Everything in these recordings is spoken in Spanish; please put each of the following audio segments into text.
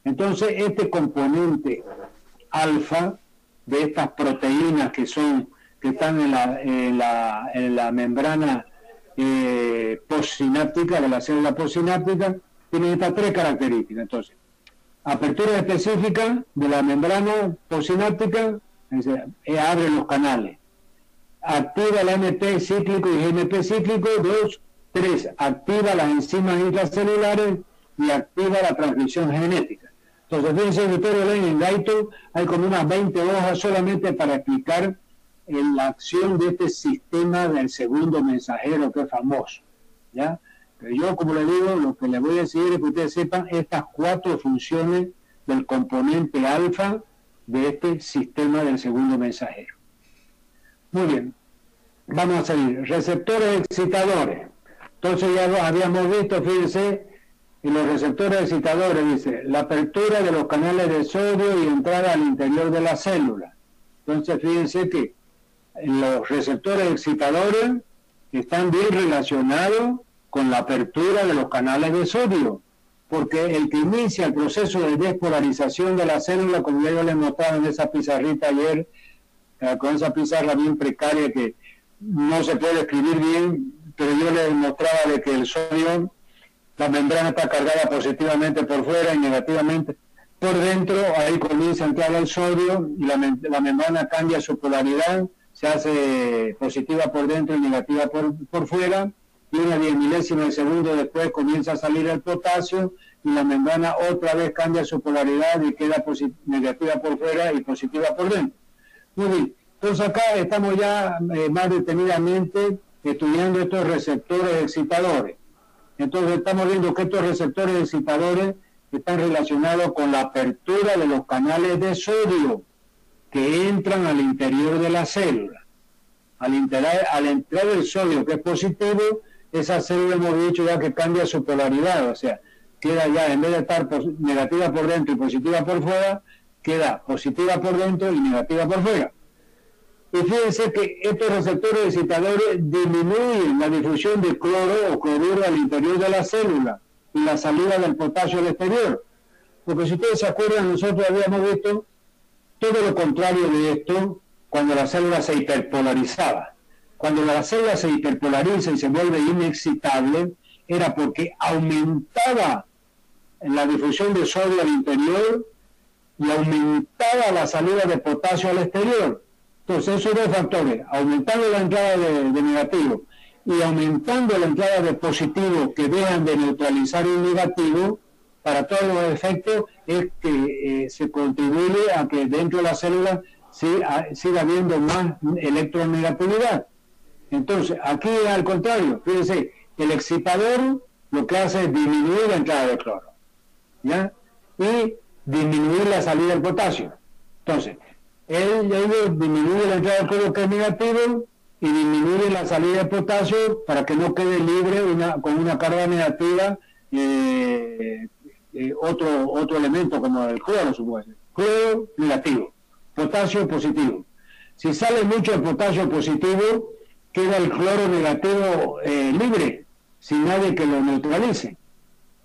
Entonces, este componente alfa de estas proteínas que están en la membrana postsináptica, de la célula postsináptica, tienen estas tres características. Entonces, apertura específica de la membrana postsináptica, abre los canales. Activa el AMP cíclico y GMP cíclico. 2, 3, activa las enzimas intracelulares y activa la transcripción genética. Entonces, fíjense, doctor Elaine, en Gaito hay como unas 20 hojas solamente para explicar la acción de este sistema del segundo mensajero que es famoso, ¿ya? Pero yo, como le digo, lo que les voy a decir es que ustedes sepan estas 4 funciones del componente alfa de este sistema del segundo mensajero. Muy bien, vamos a seguir. Receptores excitadores. Entonces ya habíamos visto, fíjense, y los receptores excitadores, dice, la apertura de los canales de sodio y entrada al interior de la célula. Entonces, fíjense que los receptores excitadores están bien relacionados con la apertura de los canales de sodio, porque el que inicia el proceso de despolarización de la célula, como yo les mostraba en esa pizarrita ayer, con esa pizarra bien precaria que no se puede escribir bien, pero yo les mostraba de que el sodio, la membrana está cargada positivamente por fuera y negativamente por dentro. Ahí comienza a entrar el sodio y la membrana cambia su polaridad, se hace positiva por dentro y negativa por fuera, y una 10 milésima de segundo después comienza a salir el potasio y la membrana otra vez cambia su polaridad y queda negativa por fuera y positiva por dentro. Muy bien, entonces acá estamos ya más detenidamente estudiando estos receptores excitadores. Entonces estamos viendo que estos receptores excitadores están relacionados con la apertura de los canales de sodio que entran al interior de la célula. Al entrar el sodio, que es positivo, esa célula hemos dicho ya que cambia su polaridad, o sea, queda ya, en vez de estar negativa por dentro y positiva por fuera, queda positiva por dentro y negativa por fuera. Y fíjense que estos receptores excitadores disminuyen la difusión de cloro o cloruro al interior de la célula y la salida del potasio al exterior. Porque si ustedes se acuerdan, nosotros habíamos visto todo lo contrario de esto cuando la célula se hiperpolarizaba. Cuando la célula se hiperpolariza y se vuelve inexcitable, era porque aumentaba la difusión de sodio al interior y aumentaba la salida de potasio al exterior. Entonces, esos dos factores, aumentando la entrada de negativo y aumentando la entrada de positivo que dejan de neutralizar el negativo, para todos los efectos es que se contribuye a que dentro de la célula siga habiendo más electronegatividad. Entonces, aquí al contrario, fíjense, el excitador lo que hace es disminuir la entrada de cloro, ¿ya? Y disminuir la salida del potasio. Entonces, ellos disminuyen la entrada de cloro, que es negativo, y disminuyen la salida de potasio para que no quede libre con una carga negativa otro elemento como el cloro, supongo. Cloro negativo, potasio positivo. Si sale mucho el potasio positivo, queda el cloro negativo libre, sin nadie que lo neutralice,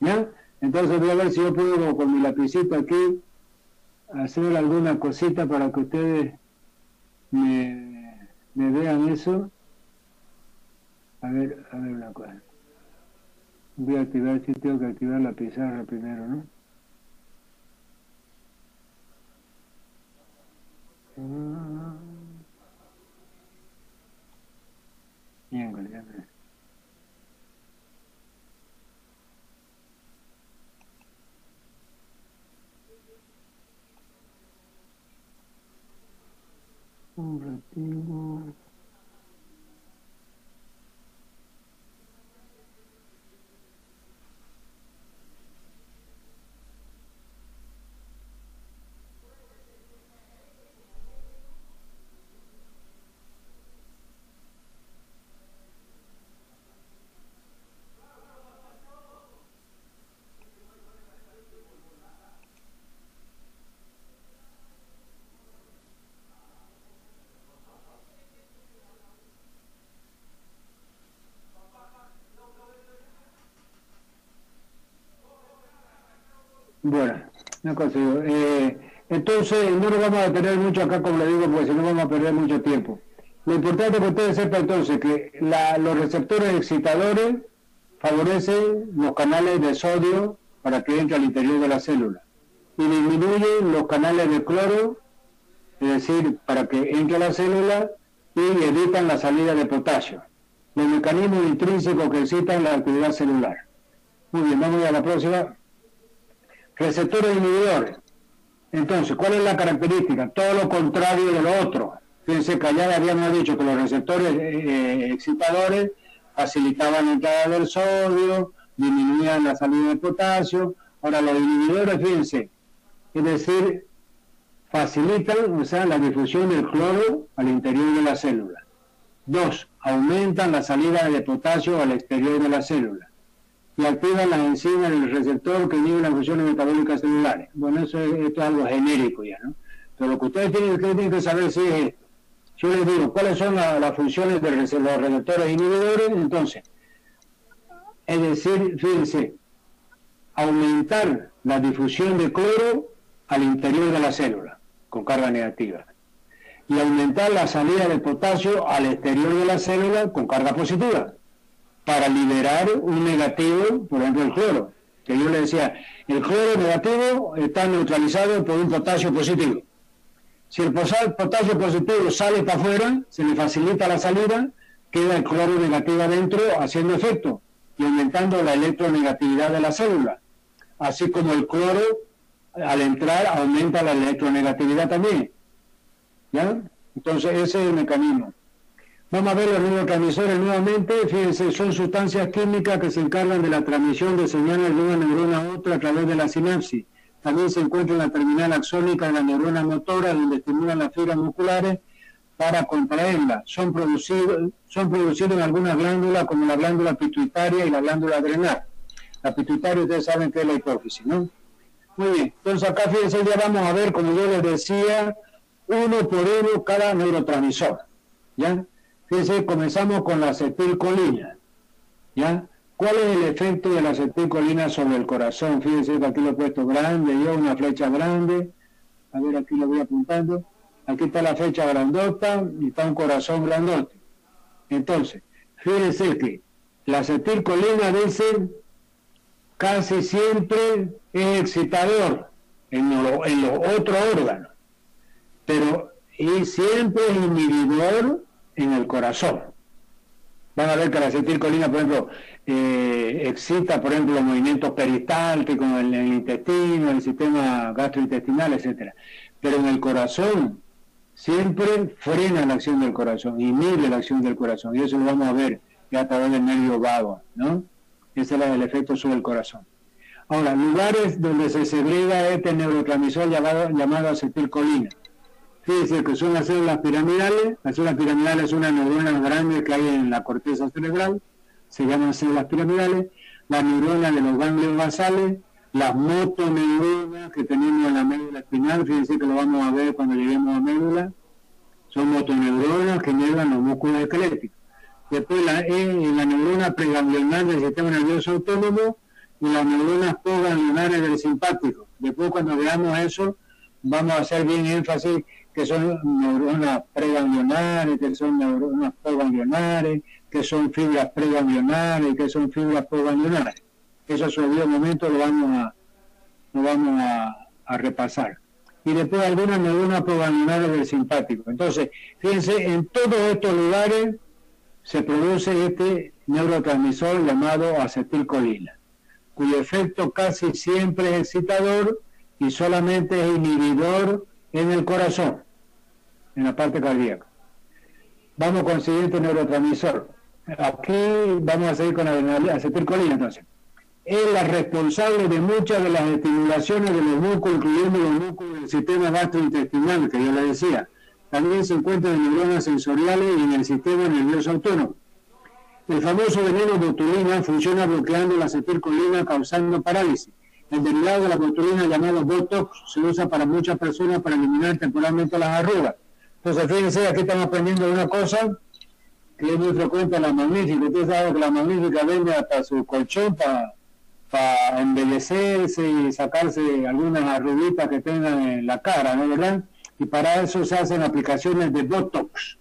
¿ya? Entonces voy a ver si yo puedo con mi lapicito aquí hacer alguna cosita para que ustedes me vean eso. A ver una cosa. Voy a activar, si tengo que activar la pizarra primero, ¿no? Bien, ya. Un ratito. Bueno, no consigo. Entonces, no nos vamos a detener mucho acá, como le digo, porque si no vamos a perder mucho tiempo. Lo importante que ustedes sepan entonces que los receptores excitadores favorecen los canales de sodio para que entre al interior de la célula y disminuyen los canales de cloro, es decir, para que entre a la célula, y evitan la salida de potasio. Los mecanismos intrínsecos que excitan la actividad celular. Muy bien, vamos a la próxima. Receptores inhibidores. Entonces, ¿cuál es la característica? Todo lo contrario de lo otro. Fíjense que allá habíamos dicho que los receptores excitadores facilitaban la entrada del sodio, disminuían la salida de potasio. Ahora los inhibidores, fíjense, es decir, facilitan, o sea, la difusión del cloro al interior de la célula. 2. Aumentan la salida de potasio al exterior de la célula. Y activan las enzimas del receptor que inhiben las funciones metabólicas celulares. Bueno, esto es algo genérico ya, ¿no? Pero lo que ustedes tienen que saber si es esto. Yo les digo, ¿cuáles son las funciones de los receptores inhibidores? Entonces, es decir, fíjense, aumentar la difusión de cloro al interior de la célula, con carga negativa. Y aumentar la salida de potasio al exterior de la célula con carga positiva, para liberar un negativo, por ejemplo el cloro, que yo le decía, el cloro negativo está neutralizado por un potasio positivo. Si el potasio positivo sale para afuera, se le facilita la salida, queda el cloro negativo adentro haciendo efecto y aumentando la electronegatividad de la célula. Así como el cloro, al entrar, aumenta la electronegatividad también. ¿Ya? Entonces ese es el mecanismo. Vamos a ver los neurotransmisores nuevamente. Fíjense, son sustancias químicas que se encargan de la transmisión de señales de una neurona a otra a través de la sinapsis. También se encuentra en la terminal axónica de la neurona motora, donde estimulan las fibras musculares para contraerlas. Son producidos en algunas glándulas, como la glándula pituitaria y la glándula adrenal. La pituitaria, ustedes saben que es la hipófisis, ¿no? Muy bien. Entonces acá, fíjense, ya vamos a ver, como yo les decía, uno por uno cada neurotransmisor. ¿Ya? Fíjense, comenzamos con la acetilcolina. ¿Ya? ¿Cuál es el efecto de la acetilcolina sobre el corazón? Fíjense que aquí lo he puesto grande, yo una flecha grande. A ver, aquí lo voy apuntando. Aquí está la flecha grandota y está un corazón grandote. Entonces, fíjense que la acetilcolina, dicen, casi siempre es excitador en los otros órganos, pero y siempre es inhibidor en el corazón. Van a ver que la acetilcolina, por ejemplo, excita, por ejemplo, los movimientos peristálticos en el intestino, el sistema gastrointestinal, etcétera. Pero en el corazón siempre frena la acción del corazón, inhibe la acción del corazón, y eso lo vamos a ver ya a través del nervio vago, ¿no? Ese es el efecto sobre el corazón. Ahora, lugares donde se segrega este neurotransmisor llamado acetilcolina. Fíjense que son las células piramidales. Las células piramidales son unas neuronas grandes que hay en la corteza cerebral, se llaman células piramidales. Las neuronas de los ganglios basales, las motoneuronas que tenemos en la médula espinal, fíjense que lo vamos a ver cuando lleguemos a médula, son motoneuronas que generan los músculos esqueléticos. Después la neurona preganglionar del sistema nervioso autónomo y las neuronas postganglionares del simpático. Después, cuando veamos eso, vamos a hacer bien énfasis que son neuronas preganglionares, que son neuronas postganglionares, que son fibras preganglionares, que son fibras postganglionares. Eso en un momento lo vamos a repasar. Y después algunas neuronas postganglionares del simpático. Entonces, fíjense, en todos estos lugares se produce este neurotransmisor llamado acetilcolina, cuyo efecto casi siempre es excitador y solamente es inhibidor en el corazón, en la parte cardíaca. Vamos con el siguiente neurotransmisor. Aquí vamos a seguir con la acetilcolina, entonces. Es la responsable de muchas de las estimulaciones de los músculos, incluyendo los músculos del sistema gastrointestinal, que yo le decía. También se encuentra en neuronas sensoriales y en el sistema nervioso autónomo. El famoso veneno botulina funciona bloqueando la acetilcolina, causando parálisis. El derivado de la botulina, llamado Botox, se usa para muchas personas para eliminar temporalmente las arrugas. Entonces, fíjense, aquí estamos aprendiendo una cosa que es muy frecuente en la Magnífica. Ustedes saben que la Magnífica vende hasta su colchón para para embellecerse y sacarse algunas arruguitas que tengan en la cara, ¿no verdad? Y para eso se hacen aplicaciones de Botox.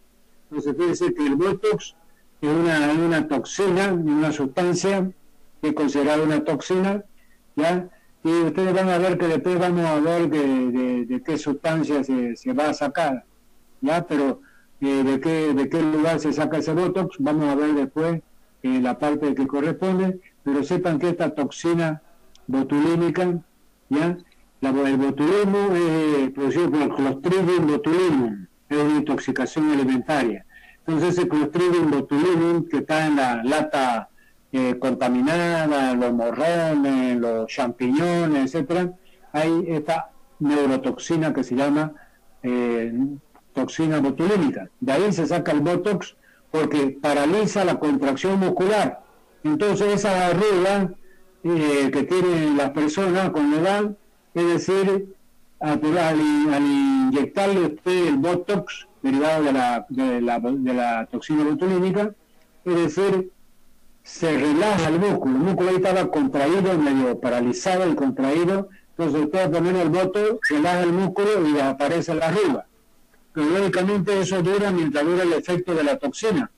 Entonces fíjense que el Botox es una toxina, una sustancia que es considerada una toxina, ¿ya? Y ustedes van a ver que después vamos a ver de qué sustancia se va a sacar, ¿ya? Pero de qué lugar se saca ese Botox, vamos a ver después la parte que corresponde, pero sepan que esta toxina botulínica, ¿ya? El botulismo es producido por el Clostridium botulinum, es una intoxicación alimentaria. Entonces ese Clostridium botulinum que está en la lata contaminada, los morrones, los champiñones, etcétera, hay esta neurotoxina que se llama toxina botulínica. De ahí se saca el Botox porque paraliza la contracción muscular. Entonces esas arrugas que tienen las personas con la edad, es decir, al inyectarle usted el Botox derivado de la toxina botulínica, es decir, se relaja el músculo ahí estaba contraído, medio paralizado y contraído, entonces usted al poner el Botox relaja el músculo y desaparece la arruga. Pero lógicamente eso dura mientras dura el efecto de la toxina,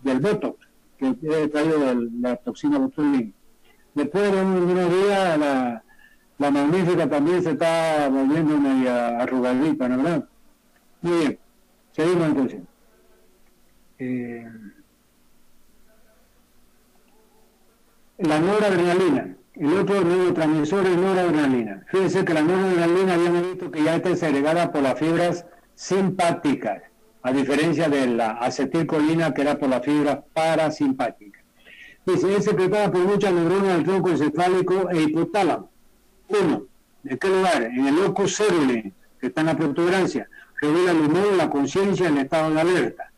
del Botox, que es traído de la toxina botulínica. Después de unos días la magnífica también se está volviendo media arrugadita, ¿no verdad? Muy bien, seguimos entonces. La noradrenalina, el otro neurotransmisor es noradrenalina. Fíjense que la noradrenalina habíamos visto que ya está segregada por las fibras simpáticas, a diferencia de la acetilcolina que era por las fibras parasimpáticas. Dice, es secretada por muchas neuronas del tronco encefálico e hipotálamo. 1. ¿De qué lugar? En el locus ceruli, que está en la protuberancia, revela el humor, la conciencia, el estado de alerta.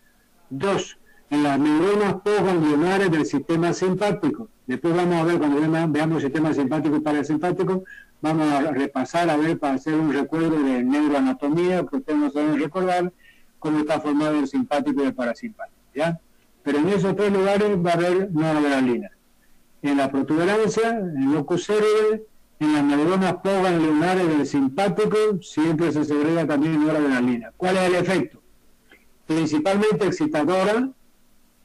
2. En las neuronas postganglionares del sistema simpático. Después vamos a ver, cuando veamos el sistema simpático y parasimpático, vamos a repasar, a ver, para hacer un recuerdo de neuroanatomía, que ustedes no saben recordar cómo está formado el simpático y el parasimpático, ¿ya? Pero en esos 3 lugares va a haber noradrenalina. En la protuberancia, en el locus ceruli, en las neuronas postganglionares del simpático, siempre se segrega también noradrenalina. ¿Cuál es el efecto? Principalmente excitadora,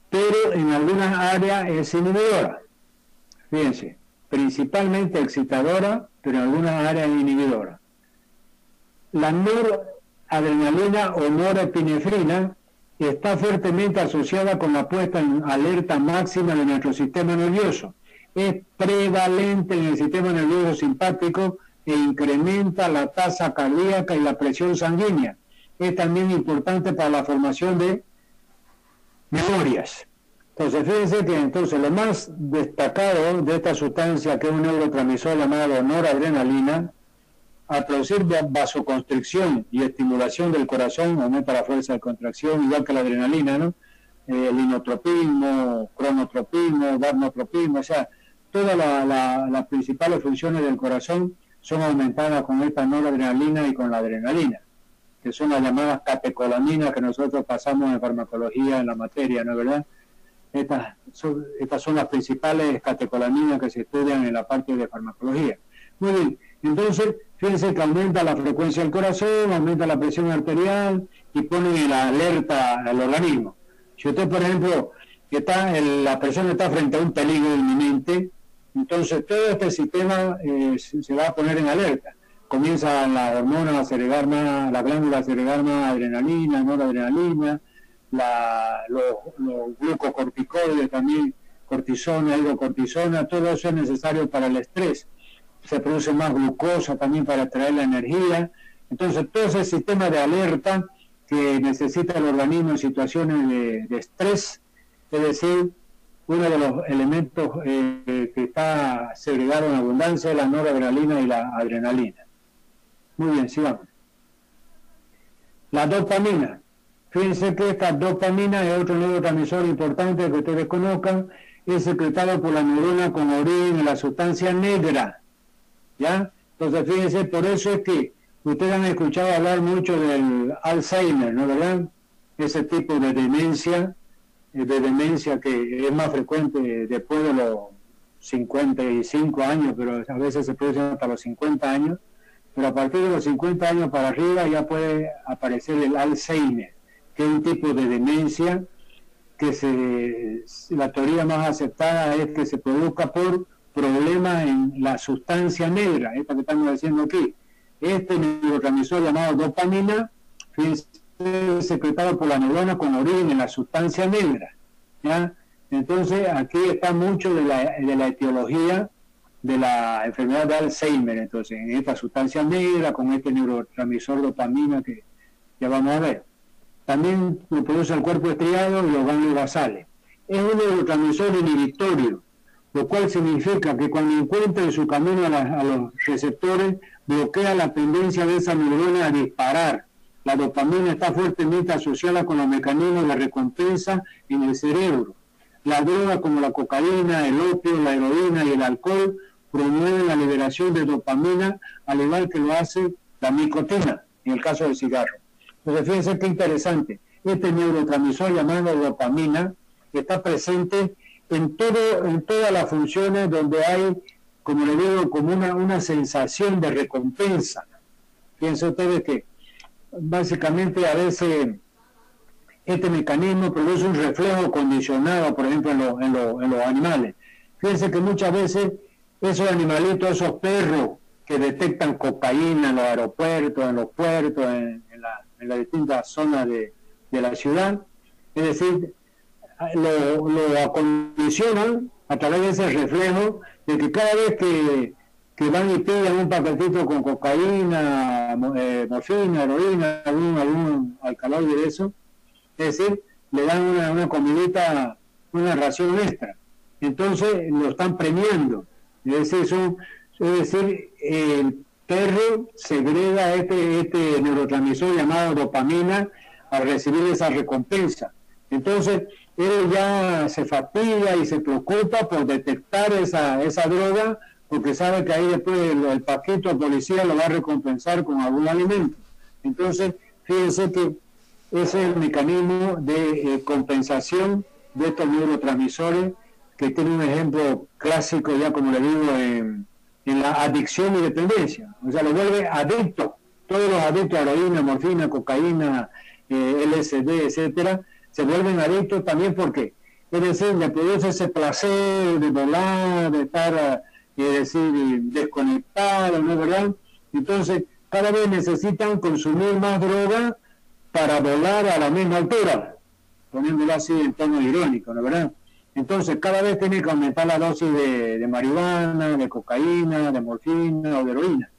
pero en algunas áreas es inhibidora. Fíjense, principalmente excitadora, pero en algunas áreas es inhibidora. La noradrenalina o norepinefrina está fuertemente asociada con la puesta en alerta máxima de nuestro sistema nervioso. Es prevalente en el sistema nervioso simpático e incrementa la tasa cardíaca y la presión sanguínea. Es también importante para la formación de memorias. Entonces, fíjense que entonces lo más destacado de esta sustancia, que es un neurotransmisor llamado noradrenalina, al producir vasoconstricción y estimulación del corazón, aumenta la fuerza de contracción, igual que la adrenalina, ¿no? El inotropismo, cronotropismo, barnotropismo, o sea, todas las principales funciones del corazón son aumentadas con esta noradrenalina y con la adrenalina, que son las llamadas catecolaminas que nosotros pasamos en farmacología en la materia, ¿no es verdad? Estas son las principales catecolaminas que se estudian en la parte de farmacología. Muy bien, entonces, fíjense que aumenta la frecuencia del corazón, aumenta la presión arterial y pone en la alerta al organismo. Si usted, por ejemplo, la persona está frente a un peligro inminente, entonces todo este sistema se va a poner en alerta. Comienza la hormona a segregar más, la glándula a segregar más adrenalina, noradrenalina, los glucocorticoides también, cortisona, hidrocortisona, todo eso es necesario para el estrés. Se produce más glucosa también para extraer la energía. Entonces todo ese sistema de alerta que necesita el organismo en situaciones de estrés, es decir, uno de los elementos que está segregado en abundancia es la noradrenalina y la adrenalina. Muy bien, sigamos. La dopamina. Fíjense que esta dopamina es otro neurotransmisor importante que ustedes conozcan, es secretado por la neurona con origen en la sustancia negra, ¿ya? Entonces fíjense, por eso es que ustedes han escuchado hablar mucho del Alzheimer, ¿no verdad? Ese tipo de demencia que es más frecuente después de los 55 años, pero a veces se produce hasta los 50 años, pero a partir de los 50 años para arriba ya puede aparecer el Alzheimer, que es un tipo de demencia que la teoría más aceptada es que se produzca por problemas en la sustancia negra, esta que estamos diciendo aquí. Este neurotransmisor llamado dopamina es secretado por la neurona con origen en la sustancia negra, ¿ya? Entonces aquí está mucho de la etiología de la enfermedad de Alzheimer, entonces en esta sustancia negra con este neurotransmisor dopamina que ya vamos a ver. También lo produce el cuerpo estriado y los ganglios basales. Es un neurotransmisor inhibitorio, lo cual significa que cuando encuentra en su camino a los receptores, bloquea la tendencia de esa neurona a disparar. La dopamina está fuertemente asociada con los mecanismos de recompensa en el cerebro. Las drogas como la cocaína, el opio, la heroína y el alcohol promueven la liberación de dopamina, al igual que lo hace la nicotina, en el caso del cigarro. Entonces, fíjense qué interesante. Este neurotransmisor llamado dopamina está presente en todas las funciones donde hay, como le digo, como una sensación de recompensa. Piensen ustedes que básicamente a veces este mecanismo produce un reflejo condicionado, por ejemplo, en los animales. Fíjense que muchas veces esos animalitos, esos perros que detectan cocaína en los aeropuertos, en los puertos, en las distintas zonas de la ciudad, es decir, lo acondicionan a través de ese reflejo de que cada vez que van y pillan un paquetito con cocaína, morfina, heroína, algún alcaloide de eso, es decir, le dan una comidita, una ración extra. Entonces lo están premiando. Es decir, el perro segrega este neurotransmisor llamado dopamina al recibir esa recompensa. Entonces, él ya se fatiga y se preocupa por detectar esa droga, porque sabe que ahí después el paquete o policía lo va a recompensar con algún alimento. Entonces, fíjense que ese es el mecanismo de compensación de estos neurotransmisores, que tiene un ejemplo clásico, ya como le digo, en la adicción y dependencia. O sea, lo vuelve adicto. Todos los adictos a heroína, morfina, cocaína, LSD, etcétera, se vuelven adictos también porque, es decir, le produce ese placer de volar, de estar, desconectado, ¿no es verdad? Entonces, cada vez necesitan consumir más droga para volar a la misma altura, poniéndolo así en tono irónico, ¿no es verdad? Entonces, cada vez tiene que aumentar la dosis de marihuana, de cocaína, de morfina o de heroína,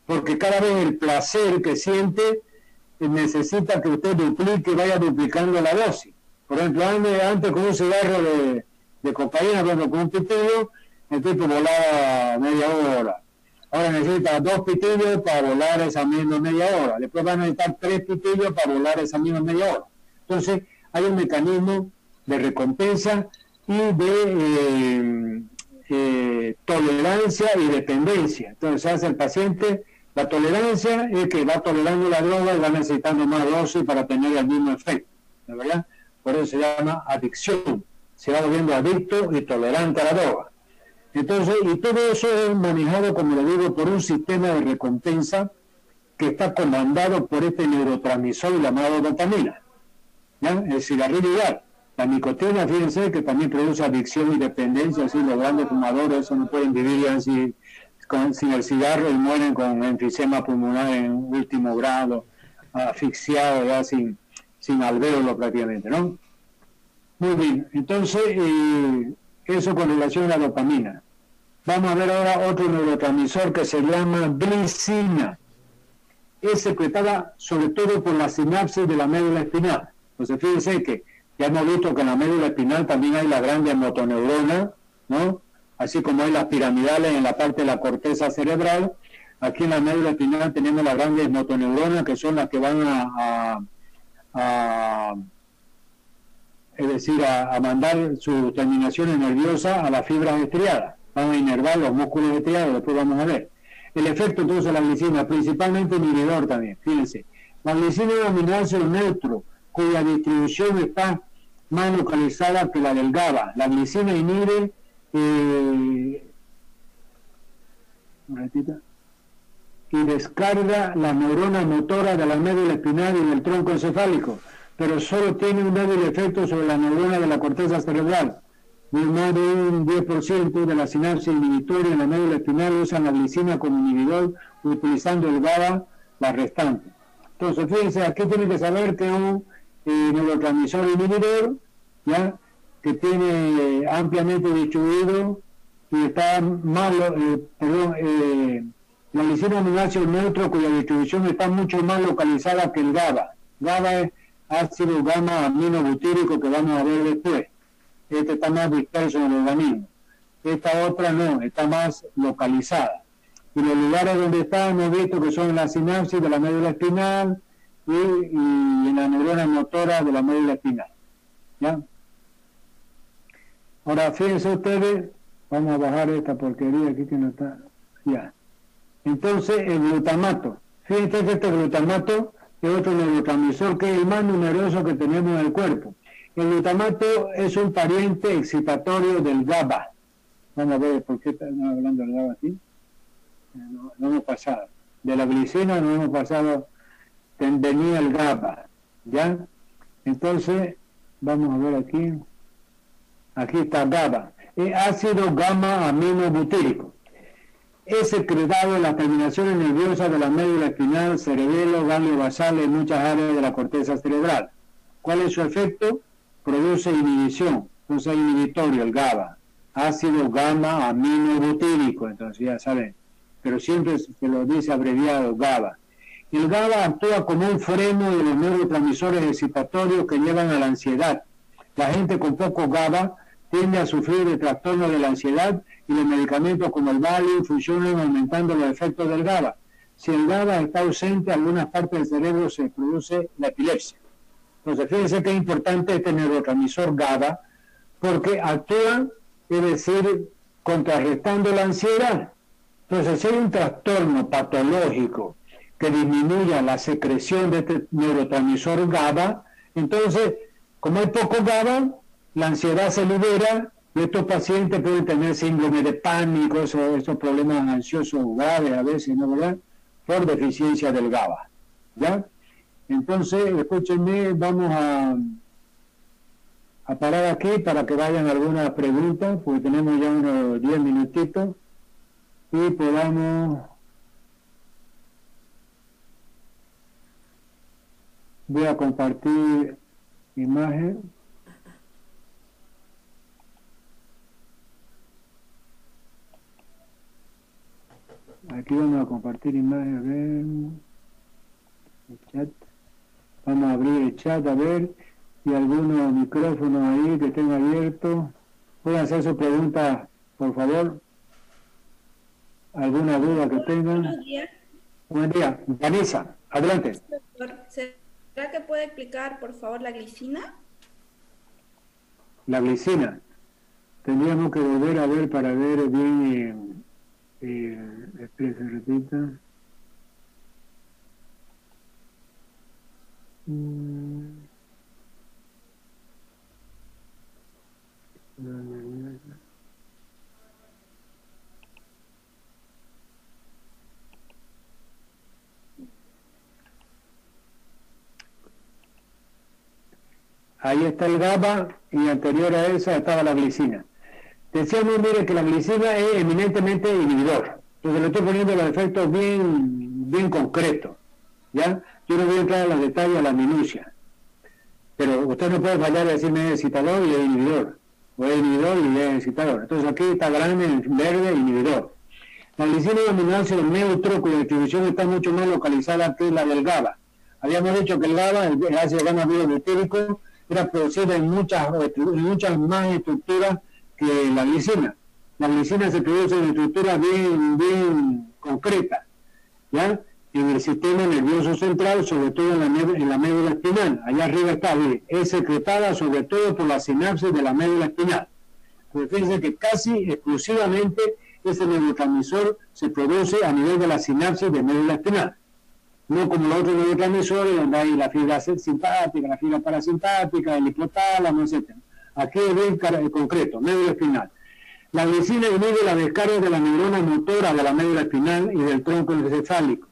porque cada vez el placer que siente necesita que usted vaya duplicando la dosis. Por ejemplo, antes con un cigarro de cocaína, por ejemplo, con un pitillo, el tipo volaba media hora. Ahora necesita 2 pitillos para volar esa misma media hora. Después va a necesitar 3 pitillos para volar esa misma media hora. Entonces, hay un mecanismo de recompensa y de tolerancia y dependencia. Entonces, hace el paciente. La tolerancia es que va tolerando la droga y va necesitando más dosis para tener el mismo efecto, ¿no es verdad? Por eso se llama adicción. Se va volviendo adicto y tolerante a la droga. Entonces, y todo eso es manejado, como le digo, por un sistema de recompensa que está comandado por este neurotransmisor llamado dopamina, ¿ya? El cigarrillo igual. La nicotina, fíjense, que también produce adicción y dependencia, así los grandes fumadores, eso no pueden vivir ya sin el cigarro y mueren con enfisema pulmonar en último grado, asfixiados ya sin alvéolo prácticamente, ¿no? Muy bien, entonces eso con relación a la dopamina. Vamos a ver ahora otro neurotransmisor que se llama glicina. Es secretada sobre todo por la sinapsis de la médula espinal. Entonces fíjense que ya hemos visto que en la médula espinal también hay la grande motoneurona, ¿no? Así como hay las piramidales en la parte de la corteza cerebral. Aquí en la médula espinal tenemos las grandes motoneuronas, que son las que van a mandar sus terminaciones nerviosas a las fibras estriadas. Van a inervar los músculos estriados, después vamos a ver. El efecto entonces de la glicina, principalmente inhibidor también, fíjense. La glicina es un aminoácido neutro, cuya distribución está más localizada que la del GABA. La glicina inhibe un ratito, y descarga la neurona motora de la médula espinal y del tronco encefálico, pero solo tiene un débil efecto sobre la neurona de la corteza cerebral. Más de un 10% de la sinapsis inhibitoria en la médula espinal usan la glicina como inhibidor, utilizando el GABA la restante. Entonces, fíjense, aquí tienen que saber que es un neurotransmisor inhibidor, ¿ya?, que tiene ampliamente distribuido y está la glicina aminoácido neutro, cuya distribución está mucho más localizada que el GABA. GABA es ácido gamma aminobutírico, que vamos a ver después. Este está más disperso en el organismo. Esta otra no, está más localizada. Y los lugares donde está hemos visto que son en la sinapsis de la médula espinal y en la neurona motora de la médula espinal. ¿Ya? Ahora, fíjense ustedes, vamos a bajar esta porquería aquí que no está. Ya. Entonces, el glutamato. Fíjense que este glutamato es otro neurotransmisor que es el más numeroso que tenemos en el cuerpo. El glutamato es un pariente excitatorio del GABA. Vamos a ver por qué estamos hablando del GABA aquí. No hemos pasado. De la glicina no hemos pasado, venía el GABA. ¿Ya? Entonces, vamos a ver aquí. Aquí está GABA. Es ácido gamma aminobutírico. Es secretado en las terminaciones nerviosas de la médula espinal, cerebelo, ganglio basal en muchas áreas de la corteza cerebral. ¿Cuál es su efecto? Produce inhibición, entonces inhibitorio, el GABA, ácido gamma aminobutírico, entonces ya saben, pero siempre se lo dice abreviado GABA. El GABA actúa como un freno de los neurotransmisores excitatorios que llevan a la ansiedad. La gente con poco GABA tiende a sufrir de trastorno de la ansiedad y los medicamentos como el Valium funcionan aumentando los efectos del GABA. Si el GABA está ausente, en algunas partes del cerebro se produce la epilepsia. Entonces, fíjense que es importante este neurotransmisor GABA, porque actúa, es decir, contrarrestando la ansiedad. Entonces, si hay un trastorno patológico que disminuya la secreción de este neurotransmisor GABA, entonces, como hay poco GABA, la ansiedad se libera y estos pacientes pueden tener síndrome de pánico, esos problemas ansiosos graves a veces, ¿no, verdad?, por deficiencia del GABA. ¿Ya? Entonces, escúchenme, vamos a parar aquí para que vayan algunas preguntas, porque tenemos ya unos 10 minutitos y podamos... Voy a compartir imagen. Aquí vamos a compartir imagen, a ver, el chat. Vamos a abrir el chat, a ver, y algunos micrófonos ahí que estén abiertos. Pueden hacer sus preguntas, por favor. ¿Alguna duda que tengan? Buenos días. Buen día. Vanessa, adelante. Doctor, ¿será que puede explicar, por favor, la glicina? La glicina. Tendríamos que volver a ver para ver bien... espera, se repita. Ahí está el GABA y anterior a esa estaba la glicina. Decíamos, mire, que la glicina es eminentemente inhibidor. Entonces le estoy poniendo los efectos bien concretos. ¿Ya? Yo no voy a entrar en los detalles, a la minucia. Pero usted no puede fallar y decirme es excitador y es inhibidor. O es inhibidor y es excitador. Entonces aquí está grande, en verde, inhibidor. La glicina es un aminoácido neutro cuya distribución está mucho más localizada que la del GABA. Habíamos dicho que el GABA, el ácido gamma aminobutírico, era producido en muchas más estructuras que la glicina. La glicina se produce en estructuras bien concretas, ¿ya? En el sistema nervioso central, sobre todo en la médula espinal. Allá arriba está, es secretada sobre todo por la sinapsis de la médula espinal. Pues fíjense que casi exclusivamente ese neurotransmisor se produce a nivel de la sinapsis de médula espinal. No como los otros neurotransmisores, donde hay la fibra simpática, la fibra parasimpática, el hipotálamo, etc. Aquí es bien concreto, médula espinal. La glicina inhibe la descarga de la neurona motora de la médula espinal y del tronco encefálico.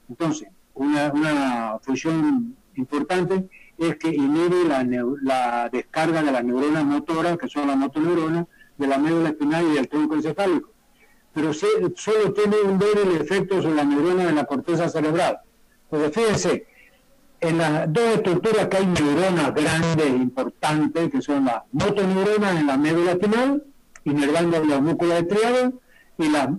Entonces, una función importante es que inhibe la descarga de las neuronas motoras, que son las motoneuronas, de la médula espinal y del tronco encefálico. Pero solo tiene un débil efecto sobre la neurona de la corteza cerebral. Entonces, fíjense, en las dos estructuras que hay neuronas grandes, importantes, que son las motoneuronas en la médula espinal, inervando los músculos estriados, y las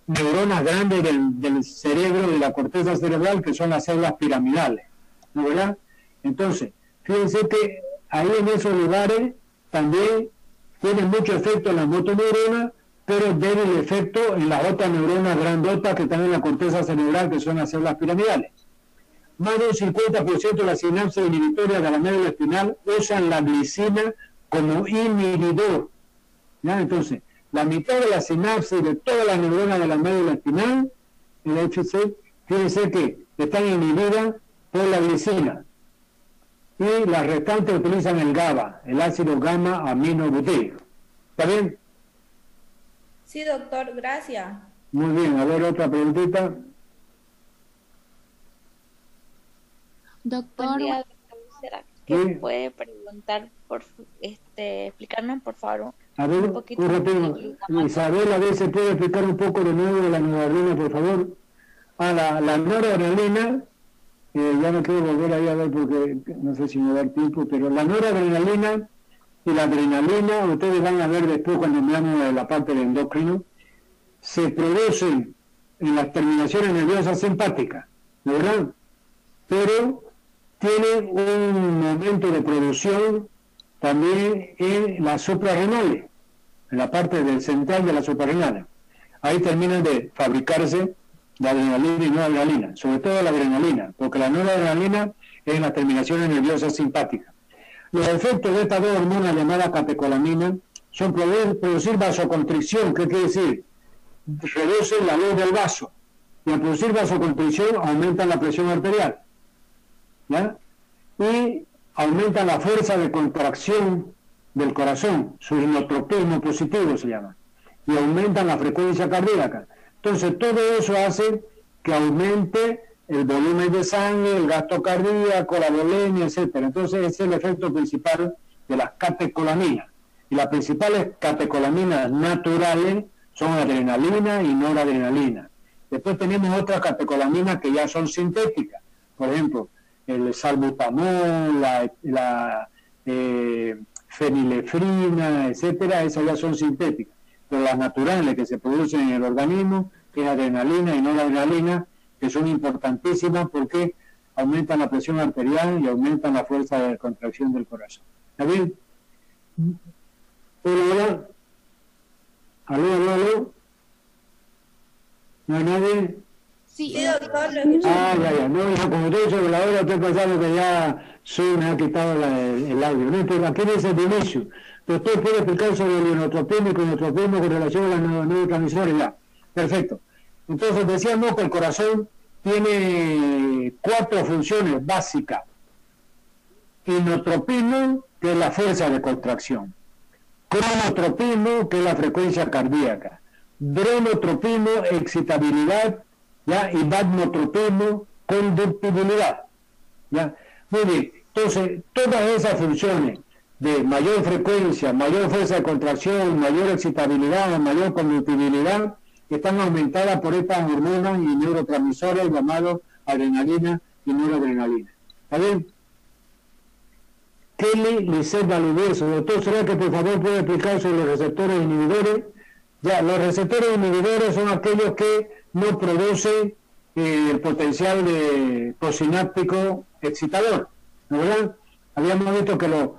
neuronas grandes del cerebro, de la corteza cerebral, que son las células piramidales, ¿no verdad? Entonces, fíjense que ahí en esos lugares también tienen mucho efecto en las motoneuronas, pero débil efecto en las otras neuronas grandotas que están en la corteza cerebral, que son las células piramidales. Más de un 50% de las sinapsis inhibitorias de la médula espinal usan la glicina como inhibidor. ¿Ya? Entonces, la mitad de la sinapsis de todas las neuronas de la médula espinal, el FC, fíjense que están inhibidas por la glicina. Y las restantes utilizan el GABA, el ácido gamma aminobutírico. ¿Está bien? Sí, doctor, gracias. Muy bien, a ver otra preguntita. Doctor, Buen día, doctor. ¿Será que Sí. puede preguntar, explicarme, por favor, A ver, un poquito un ratito. del glutamato? Isabel, a ver, ¿se puede explicar un poco de nuevo de la noradrenalina, por favor? La noradrenalina, ya no quiero volver ahí a ver porque no sé si me da el tiempo, pero la noradrenalina y la adrenalina, ustedes van a ver después cuando hablamos de la parte de endocrino, se producen en las terminaciones nerviosas simpáticas, ¿no verdad? Pero tienen un momento de producción también en las suprarrenales, en la parte del central de las suprarrenales. Ahí terminan de fabricarse la adrenalina y noradrenalina, sobre todo la adrenalina, porque la noradrenalina es en las terminaciones nerviosas simpáticas. Los efectos de estas dos hormonas llamadas catecolamina son producir vasoconstricción, ¿qué quiere decir? Reducen la luz del vaso, y al producir vasoconstricción aumentan la presión arterial, ¿ya? Y aumentan la fuerza de contracción del corazón, su inotropismo positivo se llama, y aumentan la frecuencia cardíaca. Entonces todo eso hace que aumente el volumen de sangre, el gasto cardíaco, la volemia, etcétera. Entonces ese es el efecto principal de las catecolaminas. Y las principales catecolaminas naturales son adrenalina y noradrenalina. Después tenemos otras catecolaminas que ya son sintéticas. Por ejemplo, el salbutamol, la fenilefrina, etcétera, esas ya son sintéticas. Pero las naturales que se producen en el organismo es adrenalina y noradrenalina, que son importantísimas porque aumentan la presión arterial y aumentan la fuerza de contracción del corazón. ¿Está bien? Hola. ¿Aló? ¿No hay nadie? sí, Sí, doctor, lo escucho. Ya. No, como te he dicho, la hora estoy pensando que ya Zoom me ha quitado el audio. No, pero aquí dice de inicio. Doctor, ¿puede explicar sobre el inotropismo y conotropismo con relación a los neurotransmisores? Ya, perfecto. Entonces decíamos que el corazón tiene 4 funciones básicas. Inotropismo, que es la fuerza de contracción. Cronotropismo, que es la frecuencia cardíaca. Dronotropismo, excitabilidad, ¿ya? Y magnotropismo, conductibilidad, ¿ya? Muy bien. Entonces, todas esas funciones de mayor frecuencia, mayor fuerza de contracción, mayor excitabilidad, mayor conductibilidad, están aumentadas por estas hormonas y neurotransmisores llamados adrenalina y noradrenalina. ¿Está bien? Kelly Lisset Valdivieso. Doctor, ¿será que por favor puede explicar sobre los receptores inhibidores? Ya, los receptores inhibidores son aquellos que no producen el potencial de posináptico excitador, ¿no verdad? Habíamos visto que los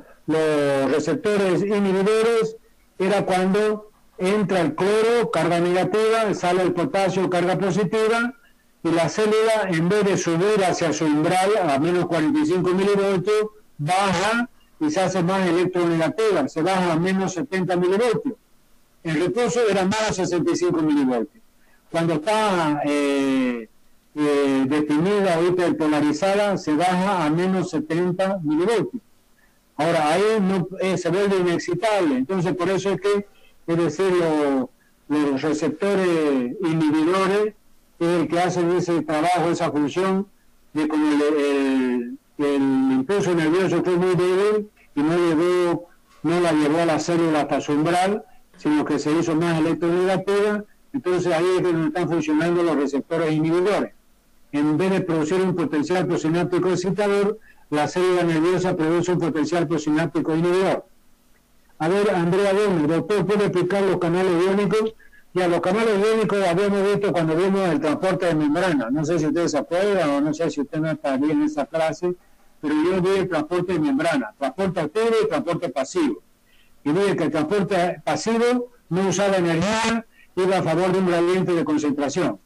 receptores inhibidores era cuando entra el cloro, carga negativa, sale el potasio, carga positiva, y la célula, en vez de subir hacia su umbral a menos 45 milivoltios, baja y se hace más electronegativa, se baja a menos 70 milivoltios. En reposo era más 65 milivoltios. Cuando está definida o hiperpolarizada, se baja a menos 70 milivoltios. Ahora, ahí no, se vuelve inexcitable. Entonces, por eso es que es decir, los receptores inhibidores, es el que hacen ese trabajo, esa función de como el impulso nervioso fue muy débil y no la llevó a la célula hasta su umbral, sino que se hizo más electronegativa. Entonces ahí es donde están funcionando los receptores inhibidores. En vez de producir un potencial prosináptico excitador, la célula nerviosa produce un potencial prosináptico inhibidor. A ver, Andrea Gómez, doctor, ¿puede explicar los canales iónicos? Ya, los canales iónicos habíamos visto cuando vimos el transporte de membrana. No sé si ustedes se acuerdan o no sé si usted no está bien en esa clase, pero yo vi el transporte de membrana, transporte activo y transporte pasivo. Y vi que el transporte pasivo no usaba energía, iba a favor de un gradiente de concentración.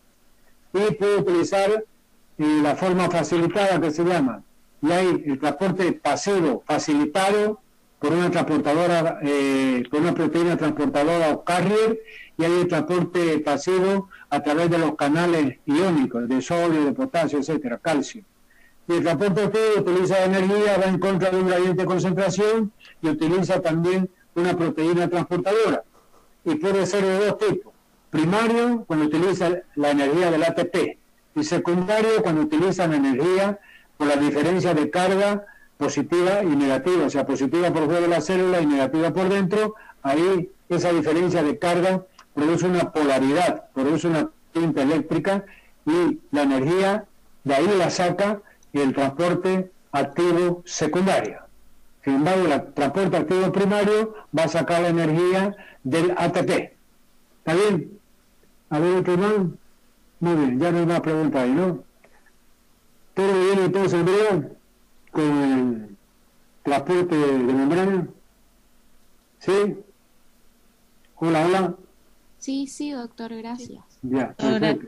Y puede utilizar la forma facilitada que se llama. Y hay el transporte pasivo facilitado por una transportadora, por una proteína transportadora o carrier, y hay el transporte pasivo a través de los canales iónicos, de sodio, de potasio, etcétera, calcio. Y el transporte activo utiliza energía, va en contra de un gradiente de concentración y utiliza también una proteína transportadora. Y puede ser de dos tipos. Primario, cuando utiliza la energía del ATP, y secundario, cuando utiliza la energía por la diferencia de carga positiva y negativa, o sea, positiva por fuera de la célula y negativa por dentro. Ahí esa diferencia de carga produce una polaridad, produce una corriente eléctrica, y la energía de ahí la saca el transporte activo secundario. Sin embargo, el transporte activo primario va a sacar la energía del ATP. ¿Está bien? A ver, otro más. Muy bien, ya no hay más preguntas ahí, ¿no? Todo bien entonces, Andrea, con el transporte de membrana. ¿Sí? Hola, hola. Sí, doctor, gracias. Ya, perfecto.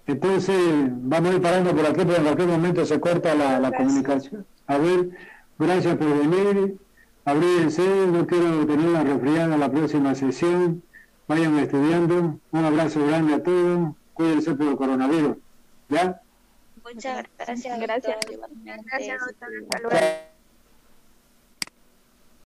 Entonces, vamos a ir parando por aquí, pero en cualquier momento se corta la comunicación. A ver, gracias por venir. Abríense, no quiero tener una resfriada la próxima sesión. Vayan estudiando. Un abrazo grande a todos. Cuídense por el coronavirus. ¿Ya? Muchas gracias. Gracias. Doctor, igualmente. Gracias, doctor. Hasta luego.